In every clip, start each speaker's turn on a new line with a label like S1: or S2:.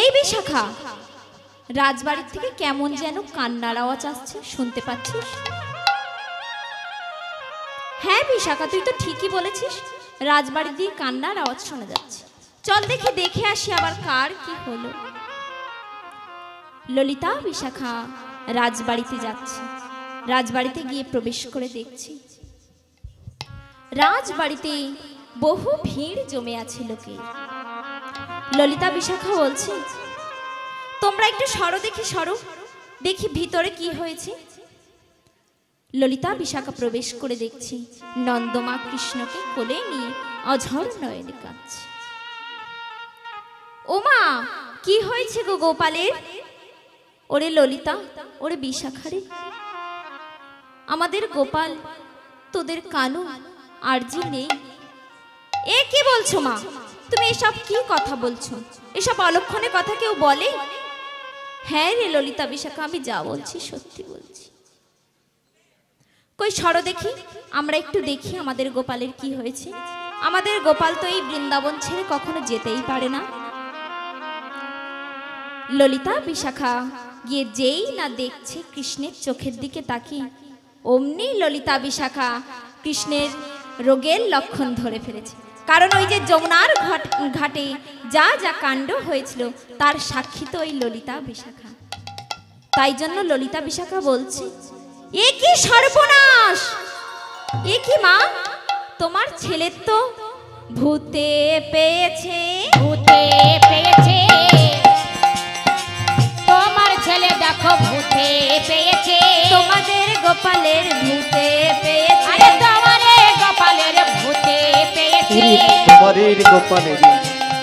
S1: এই বিশাখা, রাজবাড়ির থেকে কেমন যেন কান্নার আওয়াজ আসছে, শুনতে পাচ্ছিস? হ্যাঁ বিশাখা, তুই তো ঠিকই বলেছিস, রাজবাড়ি দিয়ে কান্নার আওয়াজ শোনা যাচ্ছে। চল দেখে আসি আবার কার কি হলো। ললিতা বিশাখা রাজবাড়িতে যাচ্ছে। রাজবাড়িতে গিয়ে প্রবেশ করে দেখছি রাজবাড়িতে বহু ভিড় জমে আছে লোকে। ললিতা বিশাখা বলছে, তোমরা একটু সরো দেখি ভিতরে কি হয়েছে। ললিতা বিশাখা প্রবেশ করে দেখছি নন্দমা কৃষ্ণকে কোলে নিয়ে অঝর নয়নে কাঁদছে। ওমা, কি হয়েছে গো গোপালের? ওরে ললিতা, ওরে বিশাখারে, আমাদের গোপাল তোদের কানু আরজি নেই। এ কি বলছো মা? তুমি এসব কি কথা বলছো? এসব অলক্ষণে কথা কেউ বলে? হ্যাঁ রে ললিতা বিশাখা, আমি যা বলছি সত্যি বলছি। কই সরো দেখি, আমরা একটু দেখি আমাদের গোপালের কি হয়েছে। আমাদের গোপাল তো এই বৃন্দাবন ছেড়ে কখনো যেতেই পারে না। ললিতা বিশাখা গিয়ে যেই না দেখছে কৃষ্ণের চোখের দিকে তাকিয়ে, অমনি ললিতা বিশাখা কৃষ্ণের রোগের লক্ষণ ধরে ফেলেছে। কারণ ওই যে যমুনার ঘাটে যা যা কাণ্ড হয়েছিল তার সাক্ষী তো ওই ললিতা বিশাখা। তাই জন্য ললিতা বিশাখা বলছে, এ কি সর্বনাশ! এ কি মা, তোমার ছেলের তো ভূতে পেয়েছে।
S2: তোমার ছেলে দেখো ভূতে পেয়েছে।
S1: তোমাদের গোপালের ভূতে পেয়েছে।
S2: আরে তোমার গোপালের ভূতে পেয়েছে।
S3: তোমাদের গোপালের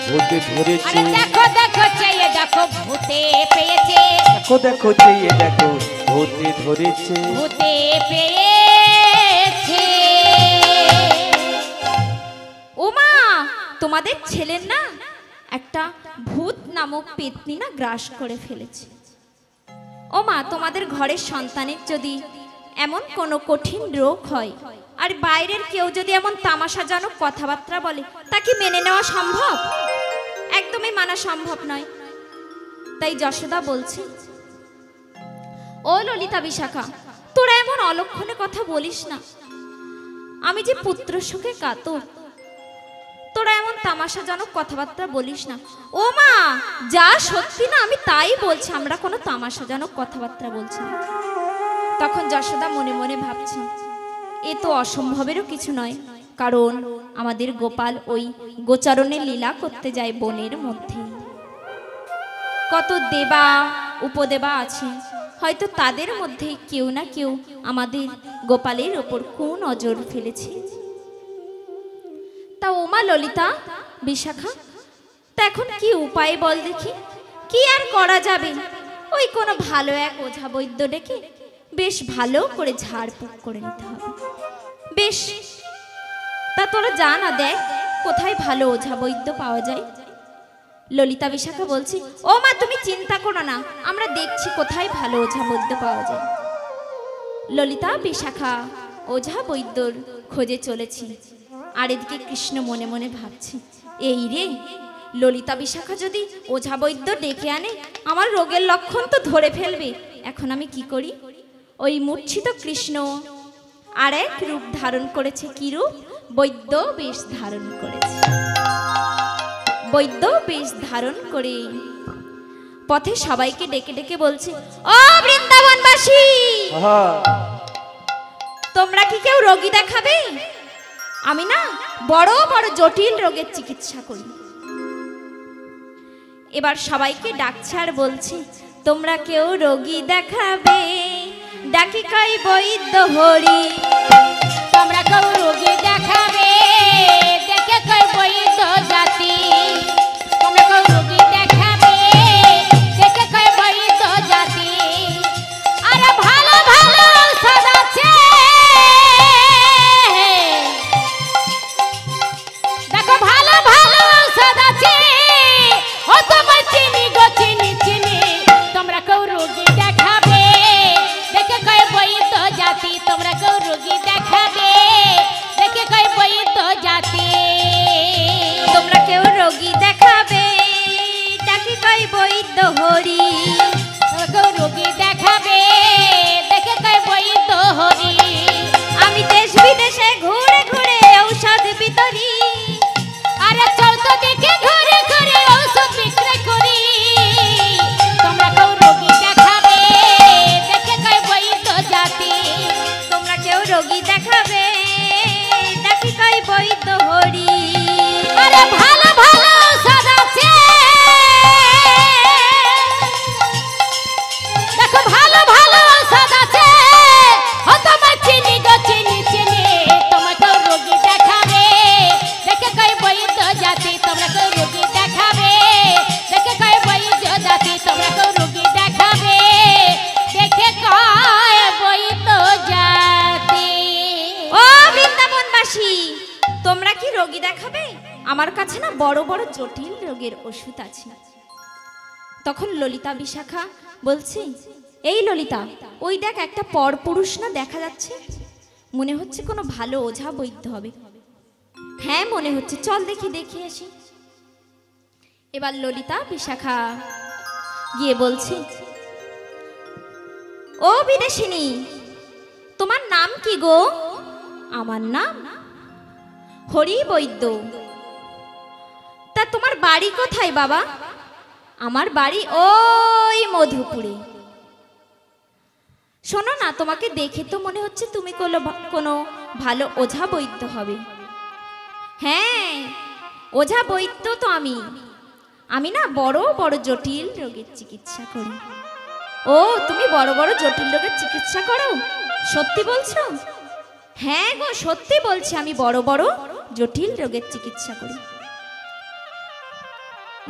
S3: ভূতে ধরেছে।
S2: আরে দেখো চেয়ে দেখো ভূতে পেয়েছে।
S3: দেখো চেয়ে দেখো ভূতে ধরেছে।
S2: ভূতে পেয়েছে।
S1: ওমা, তোমাদের ছেলের না একটা ভূত নামক পেতনি না গ্রাস করে ফেলেছে। ওমা, তোমাদের ঘরের সন্তানের যদি এমন কোনো কঠিন রোগ হয় আর বাইরের কেউ যদি এমন তামাশাজনক কথাবার্তা বলে, তা কি মেনে নেওয়া সম্ভব? একদমই মানা সম্ভব নয়। তাই যশোদা বলছে, ও ললিতা বিশাখা, তোরা এমন অলক্ষণে কথা বলিস না। আমি যে পুত্র শোকে কাতর, তোরা এমন তামাশাজনক কথাবার্তা বলিস না। ও মা, যা সত্যি না আমি তাই বলছি, আমরা কোনো তামাশাজনক কথাবার্তা বলছি না। তখন যশোদা মনে মনে ভাবছে, এ তো অসম্ভবেরও কিছু নয়, কারণ আমাদের গোপাল ওই গোচারণে লীলা করতে যায় বনের মধ্যে। কত দেবা উপদেবা আছে, হয়তো তাদের মধ্যে কেউ না কেউ আমাদের গোপালের ওপর কোন নজর ফেলেছে। তা ওমা ললিতা বিশাখা, তা এখন কি উপায় বল দেখি? কি আর করা যাবে? ওই কোনো ভালো এক ওঝা বৈদ্য ডেকে বেশ ভালো করে ঝাড়ফুঁক করে নিতে হবে। বেশ, তা তোরা যা না, দেখ কোথায় ভালো ওঝা বৈদ্য পাওয়া যায়। ললিতা বিশাখা বলছি, ও মা তুমি চিন্তা করো না, আমরা দেখছি কোথায় ভালো ওঝা বৈদ্য পাওয়া যায়। ললিতা বিশাখা ওঝা বৈদ্যর খোঁজে চলেছি। আর এদিকে কৃষ্ণ মনে মনে ভাবছে, এই রে, ললিতা বিশাখা যদি ওঝা বৈদ্য ডেকে আনে, আমার রোগের লক্ষণ তো ধরে ফেলবে। এখন আমি কি করি? ওই মূর্ছিত কৃষ্ণ আর এক রূপ ধারণ করেছে। কি রূপ? বৈদ্য বেশ ধারণ করেছে। বৈদ্য বেশ ধারণ করে পথে সবাইকে ডেকে ডেকে বলছে, ও বৃন্দাবনবাসী, তোমরা কি কেউ রোগী দেখাবে? আমি না বড় বড় জটিল রোগের চিকিৎসা করি। এবার সবাইকে ডাকছে আর বলছি, তোমরা কেউ রোগী দেখাবে? ডাকি কই বৈদ্য হরি।
S2: তোমরা কেউ রোগী দেখাবে? দেখে কই বৈদ্য জাতি। তোমরা কেউ রোগী দেখাবে? দেখে কই বৈদ্য জাতি। আরে ভালো ভালো ঔষধ আছে, দেখো ভালো ভালো ঔষধ আছে। ও তোমার চিনি গো চিনি চিনি। তোমরা কেউ রোগী দেখাবে? দেখে কই বৈদ্য জাতি। তোমরা কেউ রোগী দেখাবে? দেখে কই বৈদ্য
S1: কয় বৈদ্য হরি।
S2: কেউ রোগী দেখাবে দেখে কয় বৈদ্য হরি।
S1: আমি দেশ বিদেশে ঘুরে ঘুরে ঔষধ বিতরি।
S2: আরে চলতো দেখে ঘুরে ঘুরে ঔষধ বিক্রয় করি। তোমরা কেউ রোগী দেখাবে দেখে কয় বৈদ্য জাতি।
S1: তোমরা কেউ রোগী দেখাবে দেখি কয় বৈদ্য হরি।
S2: আরে ভালো ভালো ঔষধ আছে, দেখো ভালো ভালো ঔষধ আছে। ও তোমার চিনি গো চিনি চিনি। তোমরা কেউ রোগী দেখাবে দেখে কয় বৈদ্য জাতি। তোমরা কেউ রোগী দেখাবে দেখে কয় বৈদ্য জাতি। তোমরা কেউ রোগী দেখাবে দেখে কয় বৈদ্য জাতি।
S1: ও বৃন্দাবনবাসী, তোমরা কি রোগী দেখাবে? আমার কাছে না বড় বড় জটিল রোগের ওষুধ আছে। তখন ললিতা বিশাখা বলছে, এই ললিতা, ওই দেখ একটা পরপুরুষ না দেখা যাচ্ছে, মনে হচ্ছে কোনো ভালো ওঝা বৈদ্য হবে। হ্যাঁ মনে হচ্ছে, চল দেখি দেখে আসি। এবার ললিতা বিশাখা গিয়ে বলছে, ও বিদেশিনী, তোমার নাম কি গো? আমার নাম হরি বৈদ্য। তা তোমার বাড়ি কোথায় বাবা? আমার বাড়ি ওই মধুপুরে। শোনো না, তোমাকে দেখে তো মনে হচ্ছে তুমি কোনো ভালো ওঝা বৈদ্য হবে। হ্যাঁ, ওঝা বৈদ্য তো আমি না বড় বড় জটিল রোগের চিকিৎসা করি। ও, তুমি বড় বড় জটিল রোগের চিকিৎসা করো? সত্যি বলছো? হ্যাঁ গো, সত্যি বলছি, আমি বড় বড় জটিল রোগের চিকিৎসা করি।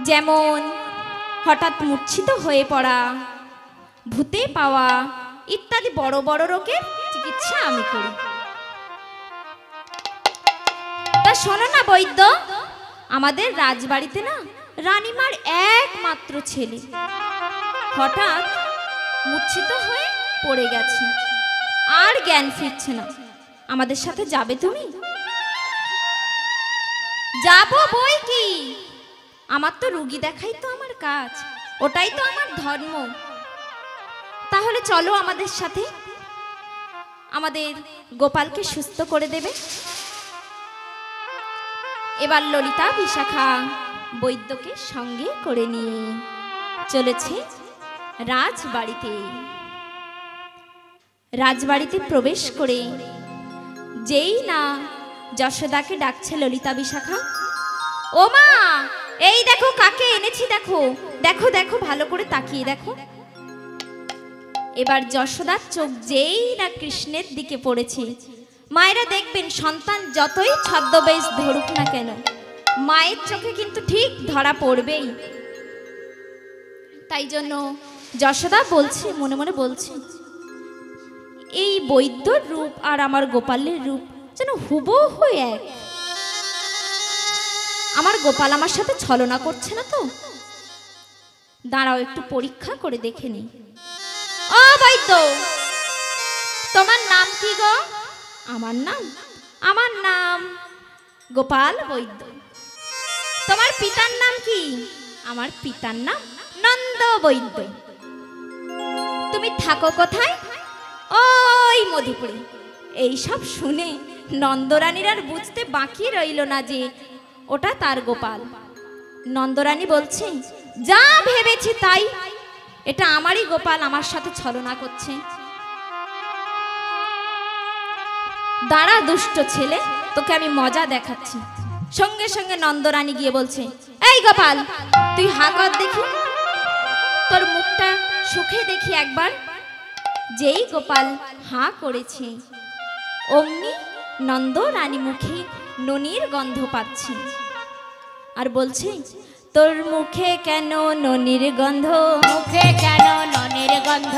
S1: যেমন হঠাৎ মূর্ছিত হয়ে পড়া, ভূতে পাওয়া ইত্যাদি বড় বড় রোগের চিকিৎসা আমি করি। তা শোনো না বৈদ্য, আমাদের রাজবাড়িতে না রানীমার একমাত্র ছেলে হঠাৎ মূর্ছিত হয়ে পড়ে গেছে, আর জ্ঞান ফিরছে না। আমাদের সাথে যাবে তুমি? যাবো বই কি, আমার তো রুগী দেখাই তো আমার কাজ, ওটাই তো আমার ধর্ম। তাহলে চলো আমাদের সাথে, আমাদের গোপালকে সুস্থ করে দেবে। এবার ললিতা বিশাখা বৈদ্যকে সঙ্গে করে নিয়ে চলেছে রাজবাড়িতে। রাজবাড়িতে প্রবেশ করে যেই না যশোদাকে ডাকছে ললিতা বিশাখা, ও মা, এই দেখো কাকে এনেছি, দেখো দেখো দেখো, ভালো করে তাকিয়ে দেখো। এবার যশোদার চোখ যেই না কৃষ্ণের দিকে পড়েছে, মায়েরা দেখবেন সন্তান যতই ছদ্মবেশ ধরুক না কেন, মায়ের চোখে কিন্তু ঠিক ধরা পড়বেই। তাই জন্য যশোদা বলছে, মনে মনে বলছে, এই বৈদ্যর রূপ আর আমার গোপালের রূপ যেন হুবহু এক। আমার গোপাল আমার সাথে ছলনা করছে না তো? দাঁড়াও, একটু পরীক্ষা করে দেখে নি। ও বৈদ্য, তোমার নাম কি গো? আমার নাম গোপাল বৈদ্য। তোমার পিতার নাম কি? আমার পিতার নাম নন্দ বৈদ্য। তুমি থাকো কোথায়? ওই মধুপুরে। এই সব শুনে নন্দরানীর আর বুঝতে বাকি রইল না যে ওটা তার গোপাল। নন্দরানী বলছে, যা ভেবেছি তাই, এটা আমারই গোপাল আমার সাথে ছলনা করছে। দাঁড়া দুষ্ট ছেলে, তোকে আমি মজা দেখাচ্ছি। সঙ্গে সঙ্গে নন্দরানী গিয়ে বলছে, এই গোপাল, তুই হা কর দেখি, তোর মুখটা সুখে দেখি একবার। যেই গোপাল হা করেছে, অমনি নন্দরানী মুখে ননির গন্ধ পাচ্ছে আর বলছে, তোর মুখে কেন ননির গন্ধ?
S2: মুখে কেন ননির গন্ধ?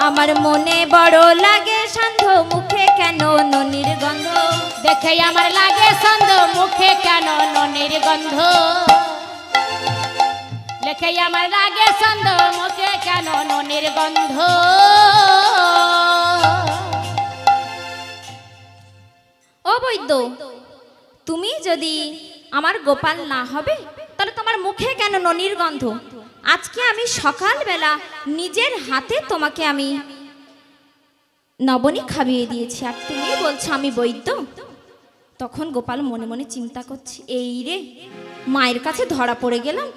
S1: আমার মনে বড় লাগে সন্দেহ, মুখে কেন ননির গন্ধ?
S2: দেখে আমার লাগে সন্দেহ, মুখে কেন ননির গন্ধ? দেখে আমার লাগে সন্দেহ, মুখে কেন ননির গন্ধ?
S1: ও বৈদ্য, তুমি যদি আমার গোপাল না হবে, তাহলে তোমার তোমার মুখে কেন ননির গন্ধ? আজকে আমি সকালবেলা নিজের হাতে তোমাকে আমি নবনী খাইয়ে দিয়েছি, আর তুমি বলছো আমি বৈদ্য। তখন গোপাল মনে মনে চিন্তা করছে, এই রে, মায়ের কাছে ধরা পড়ে গেলাম,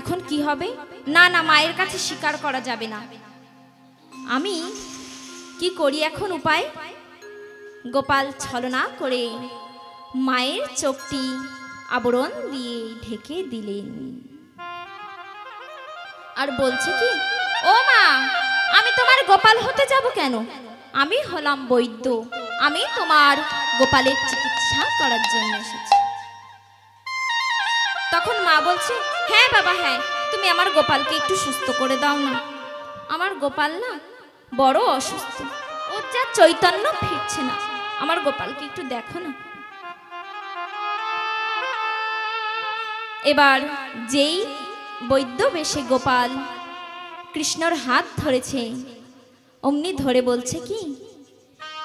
S1: এখন কি হবে? না না, মায়ের কাছে স্বীকার করা যাবে না। আমি কি করি এখন উপায়? গোপাল ছলনা করে মায়ের চোখটি আবরণ দিয়ে ঢেকে দিলেন, আর বলছে কি, ও মা, আমি তোমার গোপাল হতে যাব কেন? আমি হলাম বৈদ্য, আমি তোমার গোপালের চিকিৎসা করার জন্য এসেছি। তখন মা বলছে, হ্যাঁ বাবা হ্যাঁ, তুমি আমার গোপালকে একটু সুস্থ করে দাও না। আমার গোপাল না বড় অসুস্থ, ওর যা চৈতন্য ফিরছে না, আমার গোপালকে একটু দেখো না। এবার যেই বৈদ্য বেশে গোপাল কৃষ্ণর হাত ধরেছে, অমনি ধরে বলছে কি,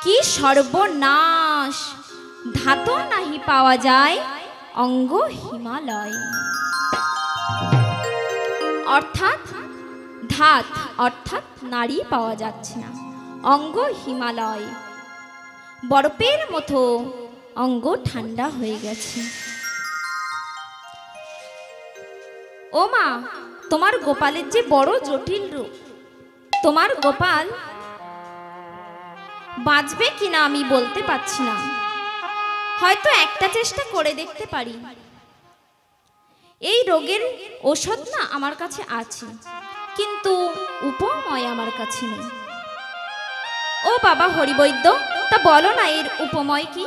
S1: কি সর্বনাশ, ধাতু নাহি পাওয়া যায় অঙ্গ হিমালয়। অর্থাৎ ধাত অর্থাৎ নারী পাওয়া যাচ্ছে না, অঙ্গ হিমালয়, বরফের মতো অঙ্গ ঠান্ডা হয়ে গেছে। ও মা, তোমার গোপালের যে বড় জটিল রূপ, তোমার গোপাল বাঁচবে কিনা আমি বলতে পারছি না, হয়তো একটা চেষ্টা করে দেখতে পারি। এই রোগের ওষুধ না আমার কাছে আছে, কিন্তু উপময় আমার কাছে নেই। ও বাবা হরিবৈদ্য, তা বলো না এর উপময় কি?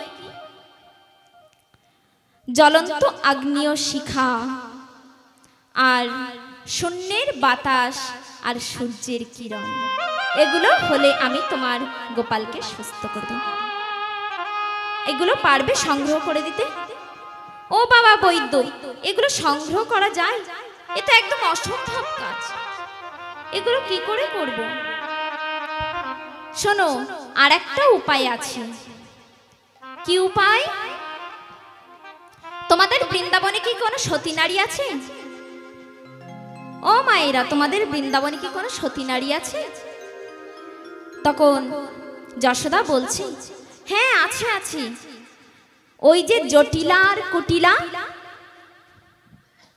S1: জ্বলন্ত আগ্নেয় শিখা, আর শূন্যের বাতাস, আর সূর্যের কিরণ, এগুলো হলে আমি তোমার গোপালকে সুস্থ করব। এগুলো পারবে সংগ্রহ করে দিতে? ও বাবা বৈদ্য, এগুলো সংগ্রহ করা যায়? এ তো একদম অসম্ভব কাজ, এগুলো কি করে করব? শোনো, আর একটা উপায় আছে। কি উপায়? তোমাদের বৃন্দাবনে কি কোনো সতী নারী আছে? ও মায়েরা, তোমাদের বৃন্দাবনে কি কোনো সতী নারী আছে? তখন যশোদা বলছে, হ্যাঁ আছে আছে, ওই যে জটিলা আর কুটিলা,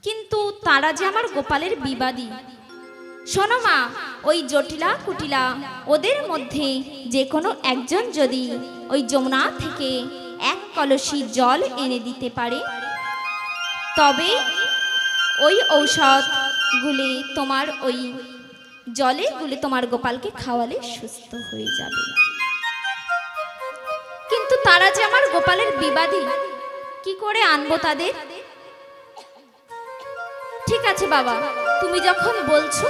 S1: কিন্তু তারা যে আমার গোপালের বিবাদী। শোনো মা, ওই জটিলা কুটিলা ওদের মধ্যে যে কোনো একজন যদি ওই যমুনা থেকে এক কলসি জল এনে দিতে পারে, তবে ওই ঔষধ গুলি তোমার ওই জলে গুলি তোমার গোপালকে খাওয়ালে সুস্থ হয়ে যাবে। কিন্তু তারা যে আমার গোপালের বিবাদী, কি করে আনবো তাদের? ঠিক আছে বাবা, তুমি যখন বলছো,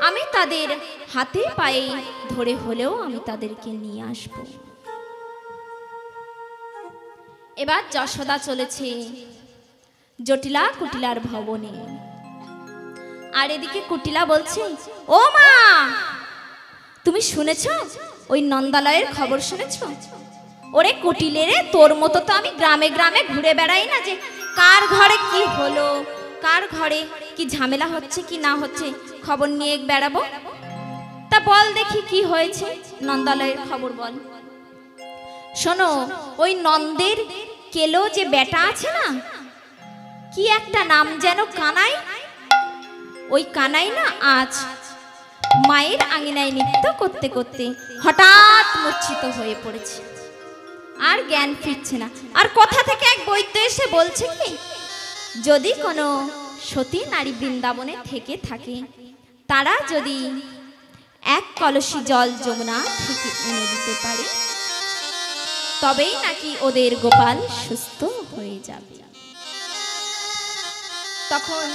S1: আমি তাদের হাতে পায়ে ধরে হলেও আমি তাদেরকে নিয়ে আসব। এবার যশোদা চলেছে জটিলা কুটিলার ভবনে, আর এদিকে কুটিলা বলছে, ও মা, তুমি শুনেছ ওই নন্দালয়ের খবর শুনেছ? ওরে কুটিলে রে, তোর মতো তো আমি গ্রামে গ্রামে ঘুরে বেড়াই না যে কার ঘরে কি হলো, কার ঘরে কি ঝামেলা হচ্ছে কি না হচ্ছে খবর নিয়ে বেড়াবো। তা বল দেখি কি হয়েছে, নন্দালয়ের খবর বল। শোনো, ওই নন্দের কেলো যে বেটা আছে না, কি একটা নাম যেন, কানাই, ওই কানাই না আজ মায়ের আঙিনায় নৃত্য করতে করতে হঠাৎ মূর্ছিত হয়ে পড়েছে, আর জ্ঞান ফিরছে না। আর কোথা থেকে এক বৈদ্য এসে বলছে কি, যদি কোনো সতী নারী বৃন্দাবনে থেকে থাকে, তারা যদি এক কলসি জল যমুনা থেকে এনে দিতে পারে, তবেই নাকি ওদের গোপাল সুস্থ হয়ে যাবে। তখন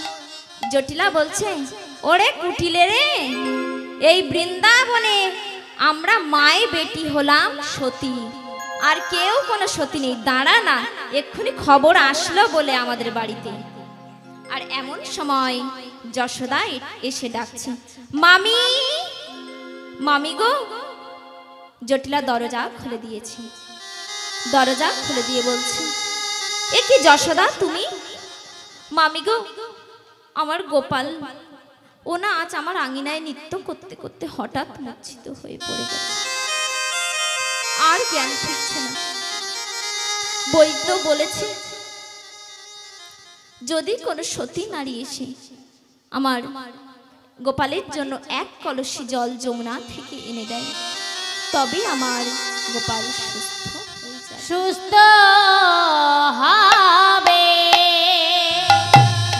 S1: জটিলা বলছে, ওরে কুটিলে রে, এই বৃন্দাবনে আমরা মায়ে বেটি হলাম সতী, আর কেউ কোনো সতী নেই। দাঁড়া না, এক্ষুনি খবর আসলো বলে আমাদের বাড়িতে। আর এমন সময় যশোদা এসে ডাকছে, মামি, মামি গো। জটিলা দরজা খুলে দিয়েছে, দরজা খুলে দিয়ে বলছে, এ কি যশোদা তুমি? মামি গো, আমার গোপাল ও না আজ আমার আঙিনায় নৃত্য করতে করতে হঠাৎ মূর্ছিত হয়ে পড়ে গেল, আর জ্ঞান ফিরছে না। বৈদ্য বলেছে যদি কোনো সতী নারী এসে আমার গোপালের জন্য এক কলসি জল যমুনা থেকে এনে দেয়, তবে আমার গোপাল সুস্থ হয়ে যায়।
S2: সুস্থ হবে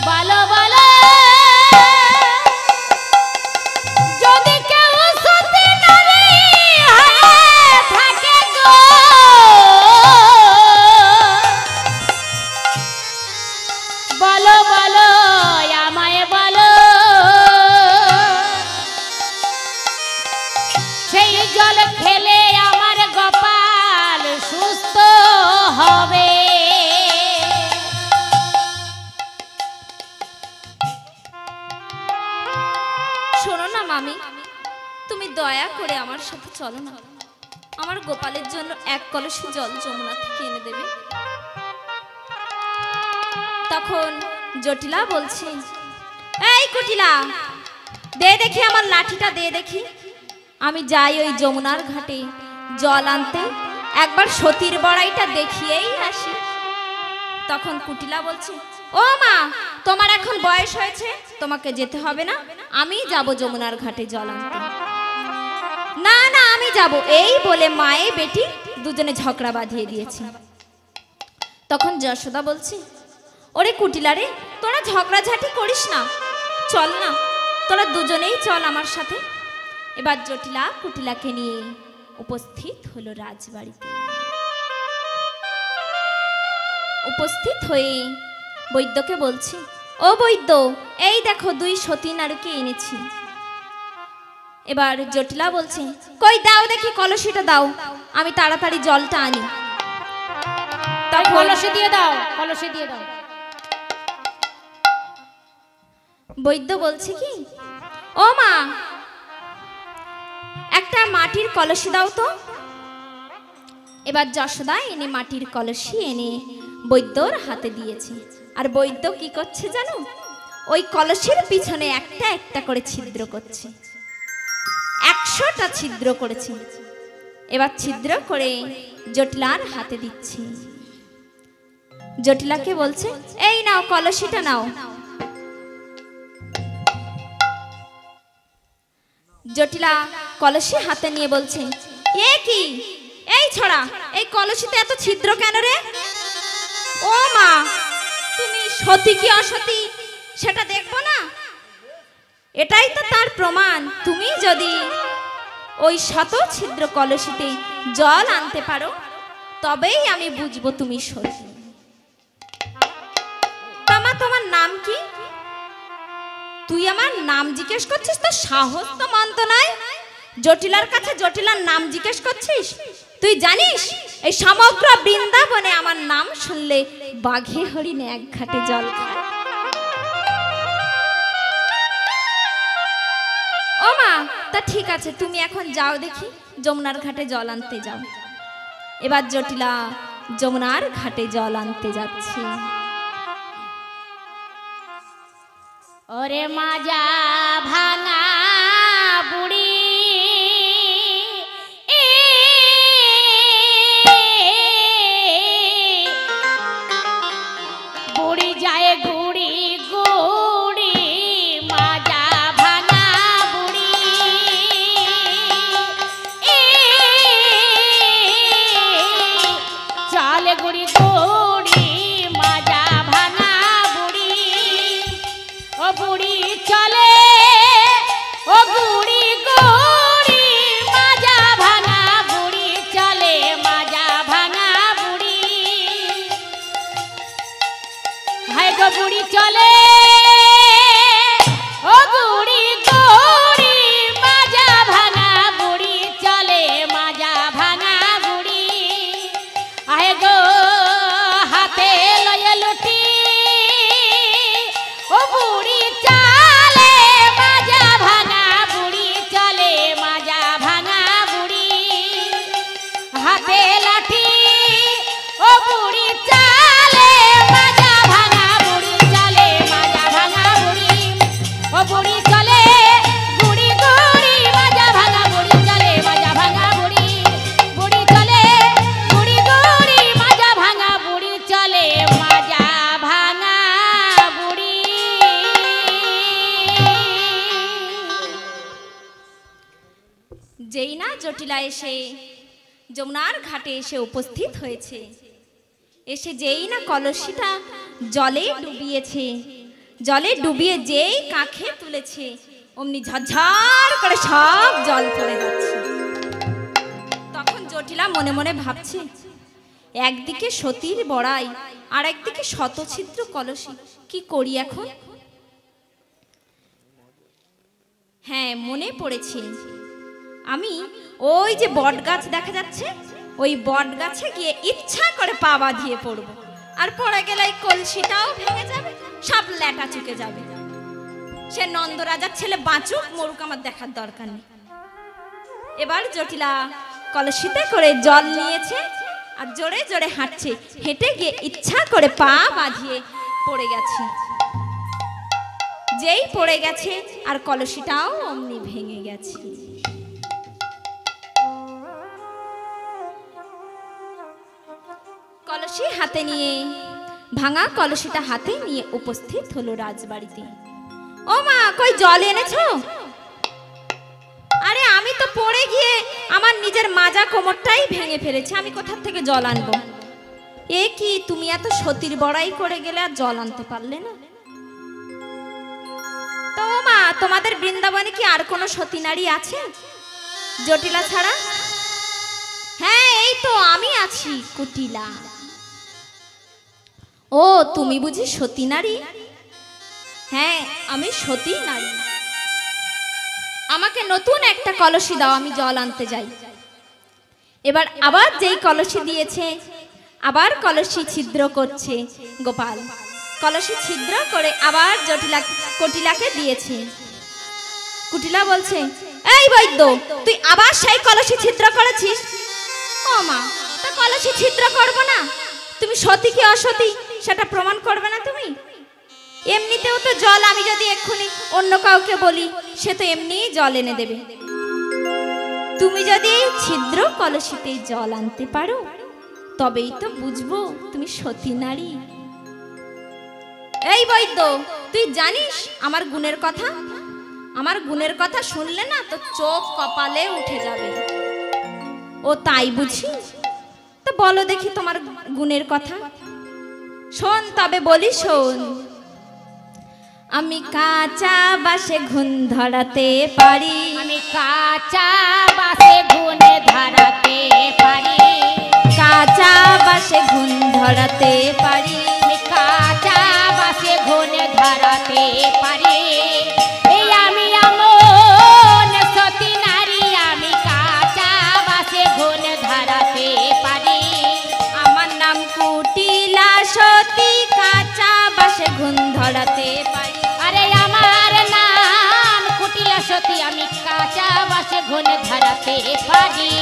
S2: বলো বলো, যদি কেউ সতী নারী হয়ে থাকে গো, বলো বলো আমায় বলো, সেই জল খেলে আমার গোপাল সুস্থ হবে।
S1: শোনো না মামি, তুমি দয়া করে আমার সাথে চলো না, আমার গোপালের জন্য এক কলসি জল যমুনা থেকে এনে দেবে। তখন জটিলা বলছে, এই কুটিলা, দে দেখি আমার লাঠিটা, দে দেখি, আমি যাই ওই যমুনার ঘাটে জল আনতে, একবার সতীর বড়াইটা দেখিয়েই আসি। তখন কুটিলা বলছে, ও মা, তোমার এখন বয়স হয়েছে, তোমাকে যেতে হবে না, আমি যাব যমুনার ঘাটে জল আনতে। না না, আমি যাব, এই বলে মায়ে বেটি দুজনে ঝগড়া বাঁধিয়ে দিয়েছে। তখন যশোদা বলছে, ওরে কুটিলা রে, তোরা ঝগড়াঝাটি করিস না, চল না, তোরা দুজনেই চল আমার সাথে। এবার জটিলা কুটিলাকে নিয়ে উপস্থিত হলো রাজবাড়িতে। উপস্থিত হয়ে বৈদ্যকে বলছি, ও বৈদ্য, এই দেখো দুই সতী নারীকে এনেছি। এবার জটিলা বলছে, কই দাও দেখি কলসিটা দাও, আমি তাড়াতাড়ি জলটা আনি।
S2: তাই কলসি দিয়ে দাও, কলসি দিয়ে দাও।
S1: বৈদ্য বলছে কি, ও মা, একটা মাটির কলসি দাও তো। এবার যশোদা এনে মাটির কলসি এনে বৈদ্যর হাতে দিয়েছে। আর বৈদ্য কি করছে জানো, ওই কলসির পিছনে একটা একটা করে ছিদ্র করছে, 100টা ছিদ্র করেছে। এবার ছিদ্র করে জটিলার হাতে দিচ্ছে। জটিলাকে বলছে, এই নাও কলসিটা নাও। জটিলা কলসি হাতে নিয়ে বলছে, এ কি, এই ছড়া, এই কলসিতে এত ছিদ্র কেন রে? ও মা, তুমি সতী কি অসতী সেটা দেখবো না? এটাই তো তার প্রমাণ, তুমি যদি ওই শত ছিদ্র কলসিতে জল আনতে পারো, তবেই আমি বুঝবো তুমি সতী। তামা, তোমার নাম কি? তুই আমার নাম জিজ্ঞেস করছিস? তো সাহস তো মন্দ নয়, জটিলার কাছে জটিলার নাম জিজ্ঞেস করছিস? তুই জানিস এই সমগ্র বৃন্দাবনে আমার নাম শুনলে বাঘে হরিণে এক ঘাটে জল খায়। ও মা, তা ঠিক আছে, তুমি এখন যাও দেখি যমুনার ঘাটে জল আনতে যাও। এবার জটিলা যমুনার ঘাটে জল আনতে যাচ্ছে।
S2: ওরে মাজা ভাঙা বুড়ি, বুড়ি যায় গুড়ি গুড়ি, মাজা ভাঙা বুড়ি, চলে গুড়ি গুড়ি, মাজা ভাঙা বুড়ি, ও বুড়ি চলে, ও গুড়ি গুড়ি, মাজা ভাঙা বুড়ি চলে, মাজা ভাঙা বুড়ি, হায় গো বুড়ি চলে, ও গুড়ি গুড়ি, মাজা ভাঙা বুড়ি চলে, মাজা ভাঙা বুড়ি, আয় গো হাতে লয়ে লুটি, ও বুড়ি চালে, মাজা ভাঙা বুড়ি বুড়ি চলে গুড়ি গুড়ি মাজা ভাঙা বুড়ি চলে মাজা ভাঙা বুড়ি বুড়ি চলে গুড়ি গুড়ি মাজা ভাঙা বুড়ি চলে মাজা ভাঙা বুড়ি।
S1: যেই না জটিলা এসে যমুনার ঘাটে এসে উপস্থিত হয়েছে, এসে যেই না কলসিটা জলে ডুবিয়েছে, জলে ডুবিয়ে যেই কাঁখে তুলেছে অমনি ঝরঝর করে সব জল পড়ে যাচ্ছে। তখন জটিলা মনে মনে ভাবছে, একদিকে সতীর বড়াই আর একদিকে শতছিদ্র কলসি, কি করি এখন? হ্যাঁ, মনে পড়েছে, আমি ওই যে বট গাছ দেখা যাচ্ছে, ওই বট গাছে গিয়ে ইচ্ছা করে পা বাঁধিয়ে পড়বো, আর পড়ে গেলে এই কলসিটাও ভেঙে যাবে, সব ল্যাটা চুকে যাবে। সে নন্দরাজার ছেলে বাঁচুক মরুক আমার দেখার দরকার নেই। এবার জটিলা কলসিতে করে জল নিয়েছে আর জোরে জোরে হাঁটছে, হেঁটে গিয়ে ইচ্ছা করে পা বাঁধিয়ে পড়ে গেছে। যেই পড়ে গেছে আর কলসিটাও অমনি ভেঙে গেছে। কলসি হাতে নিয়ে, ভাঙা কলসিটা হাতে নিয়ে উপস্থিত হলো রাজবাড়িতে। ও মা, কই জল এনেছো? আরে আমি তো পড়ে গিয়ে আমার নিজের মাজা কোমরটাই ভেঙে ফেলেছি, আমি কোথা থেকে জল আনবো? এ কি, তুমি এত সতীর বড়াই করে গেলে আর জল আনতে পারলে না? তো মা, তোমাদের বৃন্দাবনে কি আর কোনো সতী নারী আছে জটিলা ছাড়া? হ্যাঁ, এই তো আমি আছি, কুটিলা। ও, তুমি বুঝি সতী নারী? হ্যাঁ, আমি সতী নারী। আমাকে নতুন একটা কলসি দাও, আমি জল আনতে যাই। এবার আবার যেই কলসি দিয়েছে, আবার কলসি ছিদ্র করছে গোপাল। কলসি ছিদ্র করে আবার জটিলা কুটিলাকে দিয়েছে। কুটিলা বলছে, এই বৈদ্য, তুই আবার সেই কলসি ছিদ্র করেছিস? ও মা, তা কলসি ছিদ্র করবো না? তুমি সতী কি অসতী সেটা প্রমাণ করবে না তুমি? এমনিতেও তো জল আমি যদি এক্ষুনি অন্য কাউকে বলি, সে তো এমনি জল এনে দেবে। তুমি যদি ছিদ্র কলসিতে জল আনতে পারো, তবেই তো বুঝবো তুমি সতী নারী। এই বৈদ্য, তুই জানিস আমার গুণের কথা? আমার গুণের কথা শুনলে না তো চোখ কপালে উঠে যাবে। ও তাই বুঝি? তো বলো দেখি তোমার গুণের কথা। শোন তবে বলি, শোন। আমি কাঁচা বাসে ঘুণ ধরাতে পারি,
S2: আমি কাঁচা বাসে ঘুণ ধরাতে পারি,
S1: কাঁচা বাসে ঘুণ ধরাতে পারি,
S2: আমি কাঁচা বাসে ঘুণ ধরাতে পারি। এই আমি এমন সতী নারী, আমি কাঁচা বাসে ঘুণ ধরাতে পারি।
S1: আমার নাম কুটিলা সতী, কাঁচা বাসে ঘুণ ধরাতে পারি।
S2: আরে আমার নাম কুটিলা সতী, আমি কাঁচা বাসে ঘুণ ধরাতে পারি।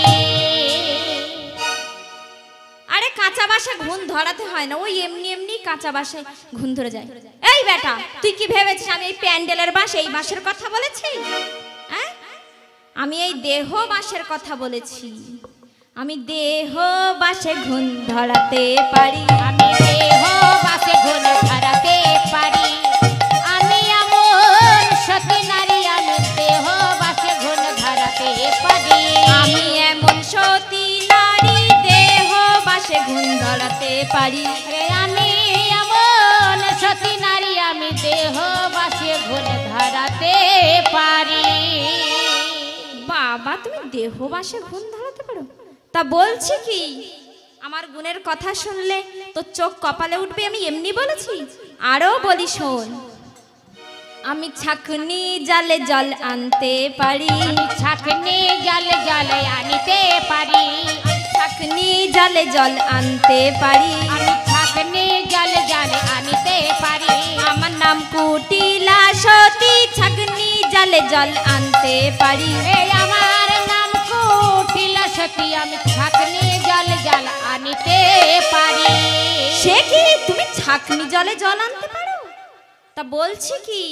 S1: আরে কাঁচা বাসে ঘুণ ধরাতে হয় না, ওই এমনি এমনি কাঁচা বাসে ঘুণ ধরে যায়। এই বেটা, তুই কি ভেবেছিস আমি এই প্যান্ডেলের বাস, এই বাসের কথা বলেছি? হ্যাঁ, আমি এই দেহ বাসের কথা বলেছি। আমি দেহ বাসে ঘুণ ধরাতে পারি,
S2: আমি দেহ বাসে ঘুণ ধরাতে পারি। আমি এমন সতী নারী, আমি দেহ বাসে ঘুণ ধরাতে পারি।
S1: আমি এমন সতী নারী, দেহ বাসে ঘুণ ধরাতে পারি।
S2: আরে আমি এমন সতী নারী, আমি দেহ বাসে ঘুণ ধরাতে পারি।
S1: বাবা, তুমি দেহ বাসে ঘুণ ধরাতে পারো? তা বলছি কি, আমার গুণের কথা শুনলে তো চোখ কপালে উঠবে, আমি এমনি বলেছি। আরো বলি, শোন। আমি ছাকনি জালে জল আনতে পারি,
S2: আমি ছাকনি জালে জলে আনিতে পারি,
S1: ছাকনি জালে জল আনতে পারি,
S2: আমি ছাকনি জালে জলে আনিতে পারি।
S1: আমার নাম কুটিলা সতী, ছাকনি জালে জল আনতে পারি।
S2: এই আমার নাম কুটিলা সতী, আমি ছাকনি জলে জল আনিতে পারি।
S1: সে কি, তুমি ছাকনি জলে জল আনতে পারো? তা বলছি কি,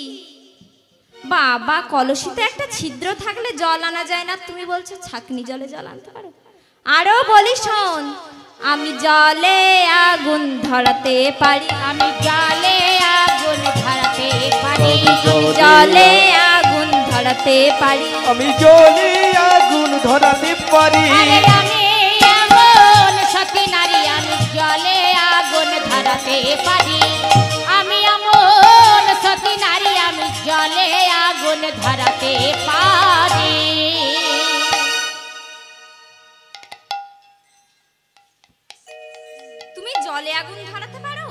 S1: বাবা, কলসিতে একটা ছিদ্র থাকলে জল আনা যায় না, তুমি বলছো ছাকনি জলে জল আনতে পারো? আরো বলি শোন, আমি জলে আগুন ধরাতে পারি,
S2: আমি জলে আগুন ধরাতে পারি,
S1: জলে আগুন ধরাতে পারি,
S3: আমি জলে আগুন ধরাতে পারি।
S2: আরে আমি এমন সতী নারী, আমি জলে আগুন ধরাতে পারি, আমি এমন সতী নারী, আমি জলে আগুন ধরাতে পারি।
S1: তুমি জলে আগুন ধরাতে পারো?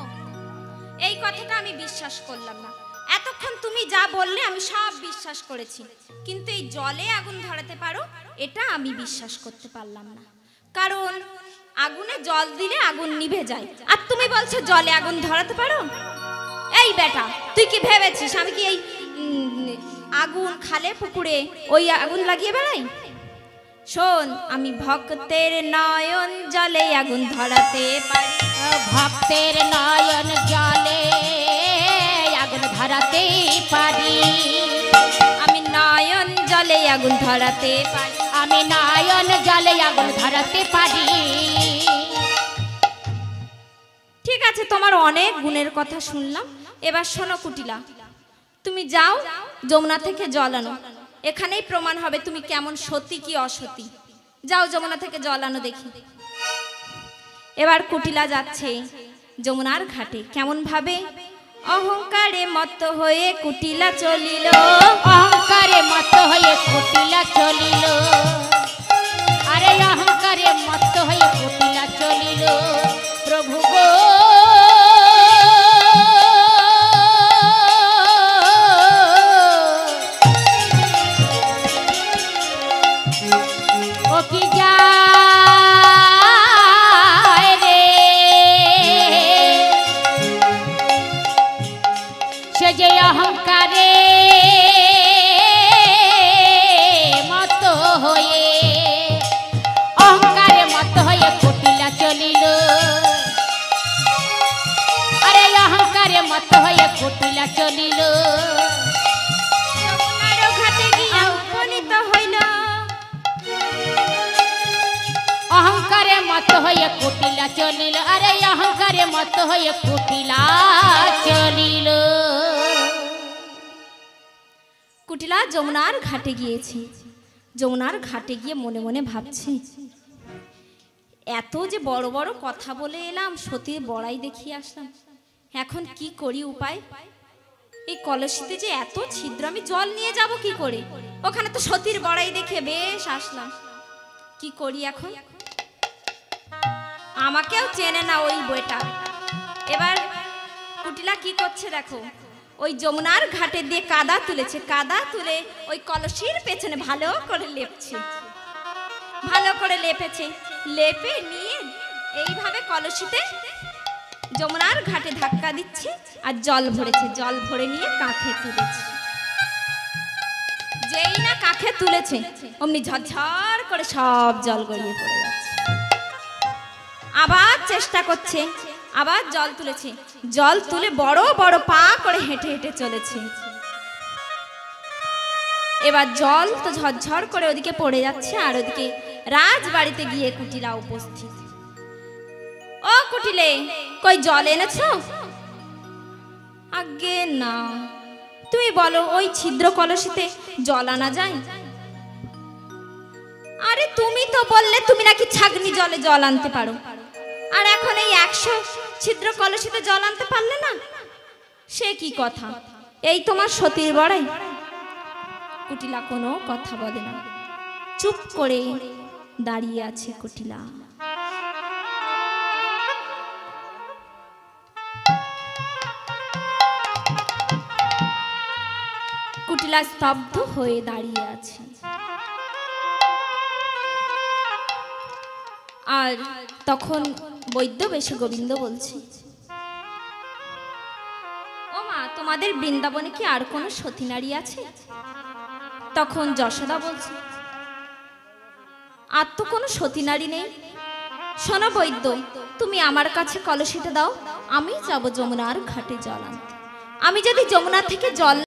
S1: এই কথাটা আমি বিশ্বাস করলাম না। এতক্ষণ তুমি যা বললে আমি সব বিশ্বাস করেছি, কিন্তু এই জলে আগুন ধরাতে পারো এটা আমি বিশ্বাস করতে পারলাম না। কারণ আগুনে জল দিলে আগুন নিভে যায়, আর তুমি বলছো জলে আগুন ধরাতে পারো। এই বেটা, তুই কি ভেবেছিস আমি কি এই আগুন খালে পুকুরে ওই আগুন লাগিয়ে বেড়াই? শোন, আমি ভক্তের নয়ন জলে আগুন ধরাতে পারি,
S2: ভক্তের নয়ন জলে আগুন ধরাতে পারি,
S1: আমি নয়ন জলে আগুন ধরাতে পারি,
S2: আমি নয়ন জলে আগুন ধরাতে পারি।
S1: ঠিক আছে, তোমার অনেক গুণের কথা শুনলাম। এবার শোনো কুটিলা, তুমি যাও যমুনা থেকে জল আনো, এখানেই প্রমাণ হবে তুমি কেমন সতী কি অসতী। যাও যমুনা থেকে জল আনো দেখি। এবার কুটিলা যাচ্ছে যমুনার ঘাটে। কেমন ভাবে? অহংকারে মত্ত হয়ে কুটিলা চলিল,
S2: অহংকারে মত্ত হয়ে কুটিলা চলিল, আরে অহংকারে মত্ত হয়ে কুটিলা চলিল। প্রভু গো ও কি যায় রে, সে যে অহংকারে মত হয়ে, অহংকারে মত হয়ে কুটিলা চলিল, আরে অহংকারে মত হয়ে কুটিলা চলিল।
S1: যমুনার ঘাটে গিয়া উপনীত হইল,
S2: অহংকারে মত হয়ে কুটিলা চলিল, আরে অহংকারে মত হয়ে কুটিলা চলিল।
S1: কুটিলা যমুনার ঘাটে গিয়েছে। যমুনার ঘাটে গিয়ে মনে মনে ভাবছে, এত যে বড় বড় কথা বলে এলাম, সতীর বড়াই দেখিয়ে আসলাম, এখন কি করি উপায়? এই কলসিতে যে এত ছিদ্র, আমি জল নিয়ে যাব কি করে? ওখানে তো সতীর বড়াই দেখে বেশ আসলাম, কি করি এখন? আমাকেও চেনে না ওই বইটা। এবার কুটিলা কি করছে দেখো, ওই যমুনার ঘাটে দিয়ে কাদা তুলেছে, কাদা তুলে ওই কলসির পেছনে ভালো করে লেপছে, ভালো করে লেপেছে, লেপে নিয়ে এইভাবে কলসিতে যমুনার ঘাটে ধাক্কা দিচ্ছে আর জল ভরেছে, জল ভরে নিয়ে কাঁখে তুলেছে। যেই না কাঁখে তুলেছে অমনি ঝরঝর করে সব জল গড়িয়ে পড়ে যাচ্ছে। আবার চেষ্টা করছে, আবার জল তুলেছে, জল তুলে বড় বড় পা করে হেঁটে হেঁটে চলেছে। এবার জল তো ঝরঝর করে ওদিকে পড়ে যাচ্ছে, আর ওদিকে রাজবাড়িতে গিয়ে কুটিলা উপস্থিত। ও কুটিলে, কই জল এনেছো? আগে না, তুমি বলো ওই ছিদ্র কলসিতে জল আনা যায়? আরে তুমি তো বললে তুমি নাকি ছাগনি জলে জল আনতে পারো, আর এখন এই 100 ছিদ্র কলসিতে জল আনতে পারলে না? সে কি কথা? এই তোমার সতীর বড়াই? কুটিলা কোনো কথা বলে না, চুপ করে দাঁড়িয়ে আছে কুটিলা। কুটিলা স্তব্ধ হয়ে দাঁড়িয়ে আছে। আর তখন বৈদ্য বেশে গোবিন্দ বলছে, ও মা, তোমাদের বৃন্দাবনে কি আর কোনো সতী নারী আছে? তখন যশোদা বলছে, আর তো কোনো সতী নারী নেই। শোনো বৈদ্য, তুমি আমার কাছে কলসিটা দাও, আমি যাব যমুনার ঘাটে জল আনতে। আমি যদি যমুনা থেকে জল